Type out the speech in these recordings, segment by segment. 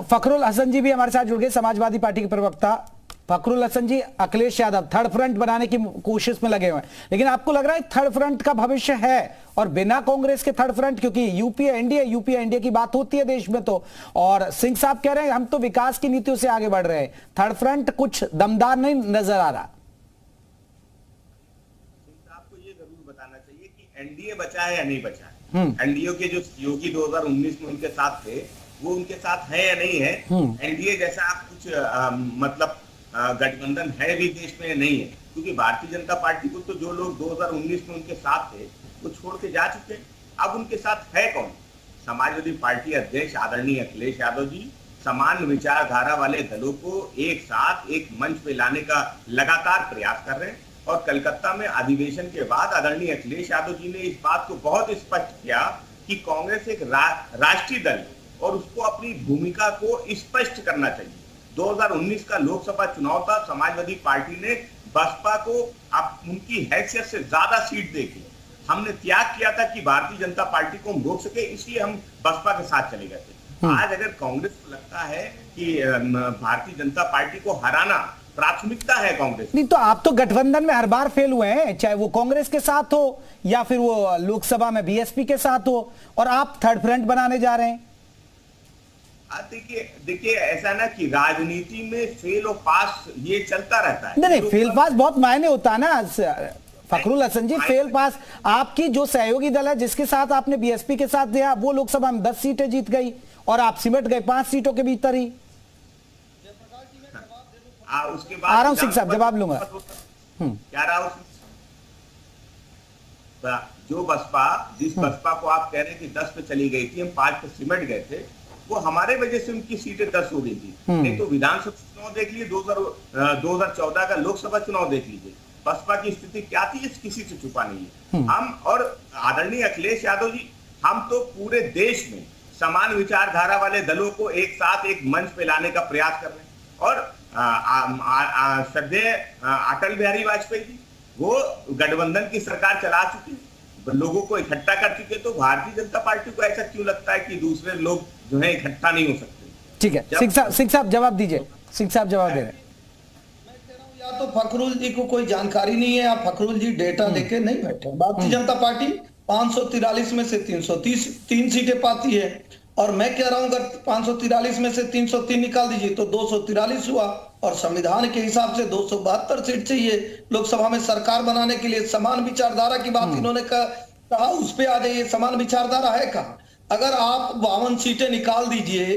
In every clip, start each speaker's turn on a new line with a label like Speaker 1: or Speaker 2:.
Speaker 1: फखरुल हसन जी भी हमारे साथ जुड़ गए, समाजवादी पार्टी के प्रवक्ता। फखरुल हसन जी, अखिलेश यादव थर्ड फ्रंट बनाने की कोशिश में लगे हुए हैं, लेकिन आपको लग रहा है थर्ड फ्रंट का भविष्य है? और बिना कांग्रेस के थर्ड फ्रंट, क्योंकि यूपीए एनडीए की बात होती है देश में तो, और सिंह साहब कह रहे हैं हम तो विकास की नीतियों से आगे बढ़ रहे हैं, थर्ड फ्रंट कुछ दमदार नहीं नजर आ रहा।
Speaker 2: आपको ये जरूर बताना चाहिए कि एनडीए बचा है या नहीं बचा है। एनडीए के जो योगी 2019 में उनके साथ थे, वो उनके साथ है या नहीं है। एनडीए जैसा आप कुछ गठबंधन है भी देश में नहीं है, क्योंकि भारतीय जनता पार्टी को तो जो लोग 2019 में उनके साथ थे वो छोड़ के जा चुके हैं। अब उनके साथ है कौन? समाजवादी पार्टी अध्यक्ष आदरणीय अखिलेश यादव जी समान विचारधारा वाले दलों को एक साथ एक मंच पे लाने का लगातार प्रयास कर रहे हैं। और कलकत्ता में अधिवेशन के बाद आदरणीय अखिलेश यादव जी ने इस बात को बहुत स्पष्ट किया कि कांग्रेस एक राष्ट्रीय दल और उसको अपनी भूमिका को स्पष्ट करना चाहिए। 2019 का लोकसभा चुनाव था, समाजवादी पार्टी ने बसपा को अब उनकी हैसियत से ज्यादा सीट देके हमने त्याग किया था कि भारतीय जनता पार्टी को हम रोक सके, इसलिए हम बसपा के साथ चले गए थे। आज अगर कांग्रेस को लगता है कि भारतीय जनता पार्टी को हराना प्राथमिकता है कांग्रेस
Speaker 1: नहीं, तो आप तो गठबंधन में हर बार फेल हुए हैं, चाहे वो कांग्रेस के साथ हो या फिर वो लोकसभा में बीएसपी के साथ हो, और आप थर्ड फ्रंट बनाने जा रहे हैं।
Speaker 2: देखिए ऐसा ना कि राजनीति में फेल और पास ये चलता रहता है।
Speaker 1: नहीं, फेल पास बहुत मायने होता है ना फखरुल हसन जी। फेल पास, आपकी जो सहयोगी दल है जिसके साथ आपने बीएसपी के साथ दिया, वो लोकसभा में 10 सीटें जीत गई और आप सिमट गए 5 सीटों के भीतर ही।
Speaker 2: उसके बाद
Speaker 1: आ रहा हूं सिंह साहब, जवाब लूंगा।
Speaker 2: क्या रहा जो बसपा, जिस बसपा को आप कह रहे हैं कि 10 पे चली गई थी, हम 5 पे सिमट गए थे, वो हमारे वजह से उनकी सीटें 10 हो गई थी। नहीं तो विधानसभा चुनाव देख लीजिए, 2014 का लोकसभा चुनाव देख लीजिए, बसपा की स्थिति क्या थी, किसी से छुपा नहीं है। हम और आदरणीय अखिलेश यादव जी, हम तो पूरे देश में समान विचारधारा वाले दलों को एक साथ एक मंच पे लाने का प्रयास कर रहे हैं। और श्रद्धेय अटल बिहारी वाजपेयी जी, वो गठबंधन की सरकार चला चुकी है, लोगों को इकट्ठा कर चुके, तो भारतीय जनता पार्टी को ऐसा क्यों लगता है कि दूसरे लोग जो है इकट्ठा नहीं हो सकते?
Speaker 1: ठीक है, सिंह साहब जवाब दीजिए। सिंह साहब जवाब दे रहे हैं।
Speaker 3: मैं कह रहा हूं, या तो फखरुल जी को कोई जानकारी नहीं है या फखरुल जी डेटा लेके नहीं बैठे। भारतीय जनता पार्टी 543 में से 303 सीटें पाती है, और मैं कह रहा हूं अगर 543 में से 303 निकाल दीजिए तो 243 हुआ, और संविधान के हिसाब से 272 सीट चाहिए लोकसभा में सरकार बनाने के लिए। समान विचारधारा की बात इन्होंने कहा, उस पे आ जाइए, समान विचारधारा है कहां? अगर आप 52 सीटें निकाल दीजिए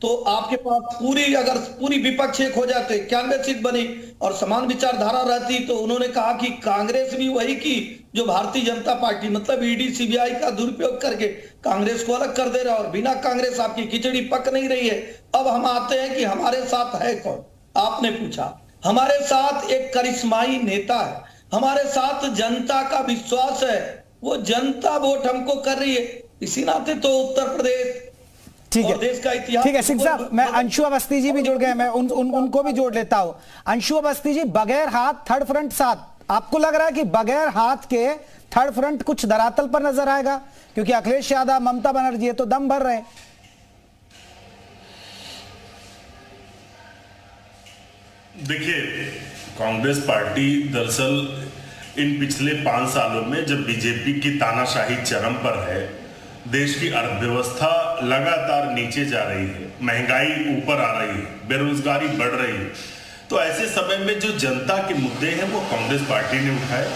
Speaker 3: तो आपके पास अगर पूरी विपक्ष एक हो जाते 91 सीट बनी, और समान विचारधारा रहती तो उन्होंने कहा कि कांग्रेस भी वही की जो भारतीय जनता पार्टी, मतलब ईडी सीबीआई का दुरुपयोग करके कांग्रेस को अलग कर दे रहा है, और बिना कांग्रेस आपकी खिचड़ी पक नहीं रही है। अब हम आते हैं कि हमारे साथ है कौन? आपने पूछा, हमारे साथ एक करिश्माई नेता है, हमारे साथ जनता का विश्वास है, वो जनता वोट हमको कर रही है। इसी नाते तो उत्तर प्रदेश,
Speaker 1: ठीक है,
Speaker 3: देश का इतिहास।
Speaker 1: ठीक है सिंह साहब, मैं अंशु अवस्थी जी भी जुड़ गए, मैं उनको भी जोड़ लेता हूं। अंशु अवस्थी जी, बगैर हाथ थर्ड फ्रंट साथ, आपको लग रहा है कि बगैर हाथ के थर्ड फ्रंट कुछ धरातल पर नजर आएगा? क्योंकि अखिलेश यादव, ममता बनर्जी है तो दम भर रहे हैं।
Speaker 4: देखिए, कांग्रेस पार्टी दरअसल इन पिछले 5 सालों में जब बीजेपी की तानाशाही चरम पर है, देश की अर्थव्यवस्था लगातार नीचे जा रही है, महंगाई ऊपर आ रही है, बेरोजगारी बढ़ रही है, तो ऐसे समय में जो जनता के मुद्दे हैं वो कांग्रेस पार्टी ने उठाए।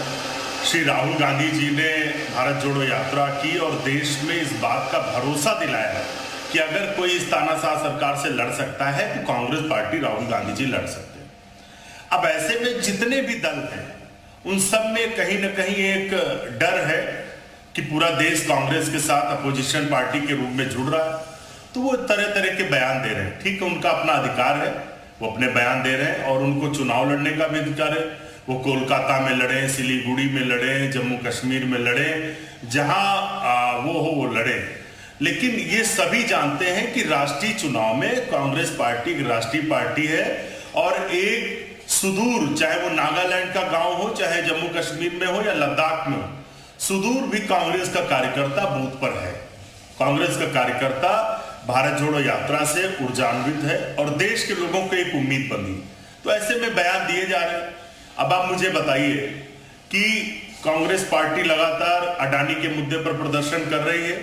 Speaker 4: श्री राहुल गांधी जी ने भारत जोड़ो यात्रा की और देश में इस बात का भरोसा दिलाया कि अगर कोई इस तानाशाह सरकार से लड़ सकता है तो कांग्रेस पार्टी, राहुल गांधी जी लड़ सकते हैं। अब ऐसे में जितने भी दल हैं उन सब में कहीं ना कहीं एक डर है कि पूरा देश कांग्रेस के साथ अपोजिशन पार्टी के रूप में जुड़ रहा है, तो वो तरह तरह के बयान दे रहे हैं। ठीक है, उनका अपना अधिकार है, वो अपने बयान दे रहे हैं, और उनको चुनाव लड़ने का भी अधिकार है। वो कोलकाता में लड़े, सिलीगुड़ी में लड़े, जम्मू कश्मीर में लड़े, जहां वो हो वो लड़े। लेकिन ये सभी जानते हैं कि राष्ट्रीय चुनाव में कांग्रेस पार्टी एक राष्ट्रीय पार्टी है, और एक सुदूर, चाहे वो नागालैंड का गांव हो, चाहे जम्मू कश्मीर में हो या लद्दाख में हो, सुदूर भी कांग्रेस का कार्यकर्ता बूथ पर है। कांग्रेस का कार्यकर्ता भारत जोड़ो यात्रा से ऊर्जान्वित है और देश के लोगों को एक उम्मीद बनी। तो ऐसे में बयान दिए जा रहे हैं। अब आप मुझे बताइए कि कांग्रेस पार्टी लगातार अडानी के मुद्दे पर प्रदर्शन कर रही है,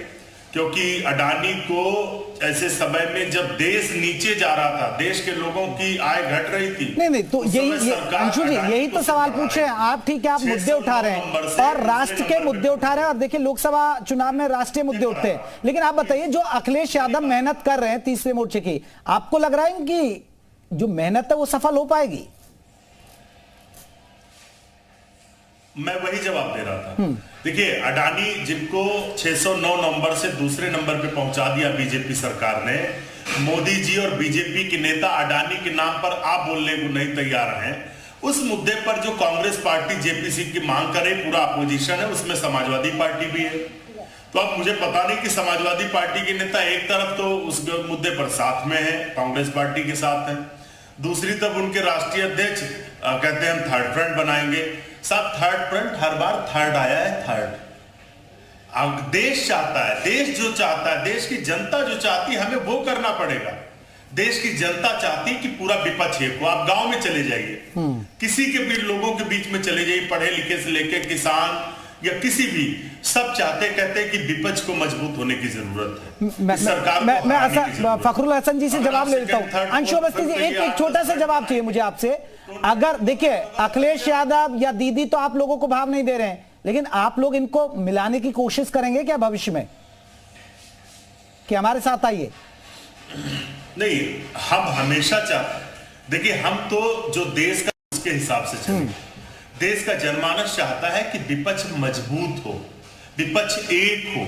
Speaker 4: क्योंकि अडानी को ऐसे समय में जब देश नीचे जा रहा था, देश के लोगों की आय घट रही थी।
Speaker 1: नहीं तो यही अंशु जी यही तो सवाल पूछे हैं आप। ठीक है, आप मुद्दे उठा रहे हैं और राष्ट्र के मुद्दे उठा रहे हैं, और देखिए लोकसभा चुनाव में राष्ट्रीय मुद्दे उठते हैं, लेकिन आप बताइए जो अखिलेश यादव मेहनत कर रहे हैं तीसरे मोर्चे की, आपको लग रहा है कि जो मेहनत है वो सफल हो पाएगी?
Speaker 4: मैं वही जवाब दे रहा था। देखिए, अडानी जिनको 609 नंबर से दूसरे नंबर पे पहुंचा दिया बीजेपी सरकार ने, मोदी जी और बीजेपी के नेता अडानी के नाम पर आप बोलने को नहीं तैयार हैं। उस मुद्दे पर जो कांग्रेस पार्टी जेपीसी की मांग करे, पूरा अपोजिशन है, उसमें समाजवादी पार्टी भी है। तो अब मुझे पता नहीं कि समाजवादी पार्टी के नेता एक तरफ तो उस मुद्दे पर साथ में है, कांग्रेस पार्टी के साथ है, दूसरी तरफ उनके राष्ट्रीय अध्यक्ष कहते हैं हम थर्ड फ्रंट बनाएंगे। साहब, थर्ड फ्रंट हर बार थर्ड आया है, थर्ड। अब देश चाहता है, देश जो चाहता है, देश की जनता जो चाहती है, हमें वो करना पड़ेगा। देश की जनता चाहती है कि पूरा विपक्ष एक हो। आप गांव में चले जाइए, किसी के भी लोगों के बीच में चले जाइए, पढ़े लिखे से लेकर किसान या किसी भी, सब चाहते कहते हैं कि विपक्ष को मजबूत होने की जरूरत है। सरकार
Speaker 1: मैं फखरुल हसन जी से जवाब ले लेता हूं। अंशु अवस्थी जी, एक छोटा सा जवाब चाहिए मुझे आपसे। अगर देखिए अखिलेश यादव या दीदी तो आप लोगों को भाव नहीं दे रहे हैं, लेकिन आप लोग इनको मिलाने की कोशिश करेंगे क्या भविष्य में कि हमारे साथ आइए?
Speaker 4: नहीं, हम हमेशा देखिए, हम तो जो देश का उसके हिसाब से चलेंगे। देश का जनमानस चाहता है कि विपक्ष मजबूत हो, विपक्ष एक हो।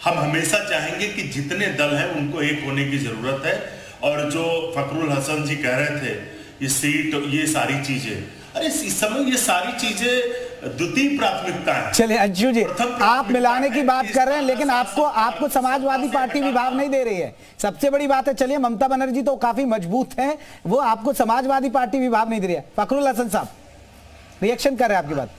Speaker 4: हम हमेशा चाहेंगे कि जितने दल हैं उनको एक होने की जरूरत है। और जो फखरुल हसन जी कह रहे थे, ये सीट, ये सारी चीजें, अरे इस समय ये सारी चीजें द्वितीय प्राथमिकता है।
Speaker 1: चलिए अंशु जी, आप मिलाने की बात कर रहे हैं, लेकिन आपको समाजवादी पार्टी भी भाव नहीं दे रही है, सबसे बड़ी बात है। चलिए, ममता बनर्जी तो काफी मजबूत हैं, वो आपको समाजवादी पार्टी भी भाव नहीं दे रही है। फखरुल हसन साहब रिएक्शन कर रहे हैं आपकी बात।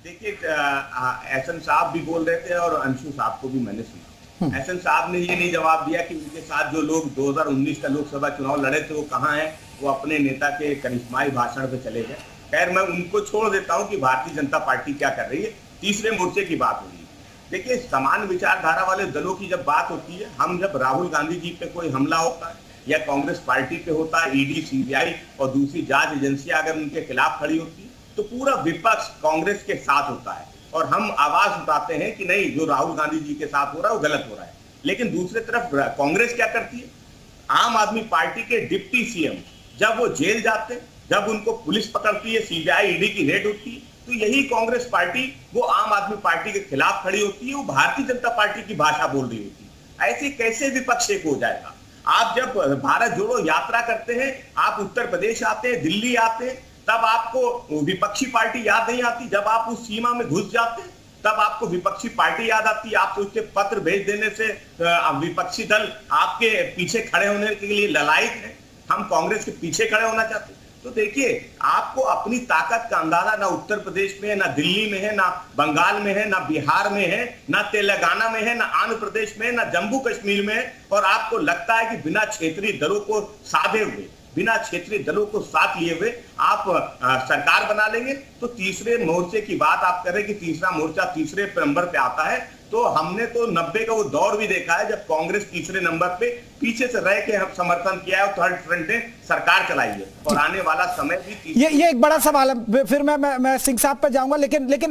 Speaker 2: देखिए, एहसन साहब भी बोल रहे थे और अंशु साहब को भी मैंने सुना। एहसन साहब ने ये नहीं जवाब दिया कि उनके साथ जो लोग 2019 का लोकसभा चुनाव लड़े थे वो कहाँ हैं। वो अपने नेता के करिश्माई भाषण पे चले गए। खैर, मैं उनको छोड़ देता हूं कि भारतीय जनता पार्टी क्या कर रही है। तीसरे मोर्चे की बात हो रही है। देखिए, समान विचारधारा वाले दलों की जब बात होती है, हम जब राहुल गांधी जी पे कोई हमला होता है या कांग्रेस पार्टी पे होता है, ईडी, सीबीआई और दूसरी जांच एजेंसियां अगर उनके खिलाफ खड़ी होती है, तो पूरा विपक्ष कांग्रेस के साथ होता है और हम आवाज उठाते हैं कि नहीं, जो राहुल गांधी जी के साथ हो रहा है वो गलत हो रहा है। लेकिन दूसरी तरफ कांग्रेस क्या करती है? आम आदमी पार्टी के डिप्टी सीएम जब वो जेल जाते, जब उनको पुलिस पकड़ती है, सीबीआई ईडी की रेड होती है, तो यही कांग्रेस पार्टी वो आम आदमी पार्टी के खिलाफ खड़ी होती है, वो भारतीय जनता पार्टी की भाषा बोल रही होती है। ऐसे कैसे विपक्ष एक हो जाएगा? आप जब भारत जोड़ो यात्रा करते हैं, आप उत्तर प्रदेश आते हैं, दिल्ली आते हैं, तब आपको विपक्षी पार्टी याद नहीं आती। जब आप उस सीमा में घुस जाते हैं तब आपको विपक्षी पार्टी याद आती है। आप सोचते पत्र भेज देने से विपक्षी दल आपके पीछे खड़े होने के लिए ललायत है। हम कांग्रेस के पीछे खड़े होना चाहते हैं। तो देखिए, आपको अपनी ताकत का अंदाजा ना उत्तर प्रदेश में है, ना दिल्ली में है, ना बंगाल में है, ना बिहार में है, ना तेलंगाना में है, ना आंध्र प्रदेश में है, ना जम्मू कश्मीर में है। और आपको लगता है कि बिना क्षेत्रीय दलों को साधे हुए, बिना क्षेत्रीय दलों को साथ लिए हुए आप सरकार बना लेंगे। तो तीसरे मोर्चे की बात आप कर रहे हैं कि तीसरा मोर्चा तीसरे नंबर पे आता है, तो हमने तो 90 का वो दौर भी देखा है जब कांग्रेस तीसरे नंबर पे पीछे से रह के समर्थन किया है और थर्ड फ्रंट ने सरकार चलाई है। और आने वाला समय भी
Speaker 1: ये एक बड़ा सवाल है। फिर मैं सिंह साहब पे जाऊंगा, लेकिन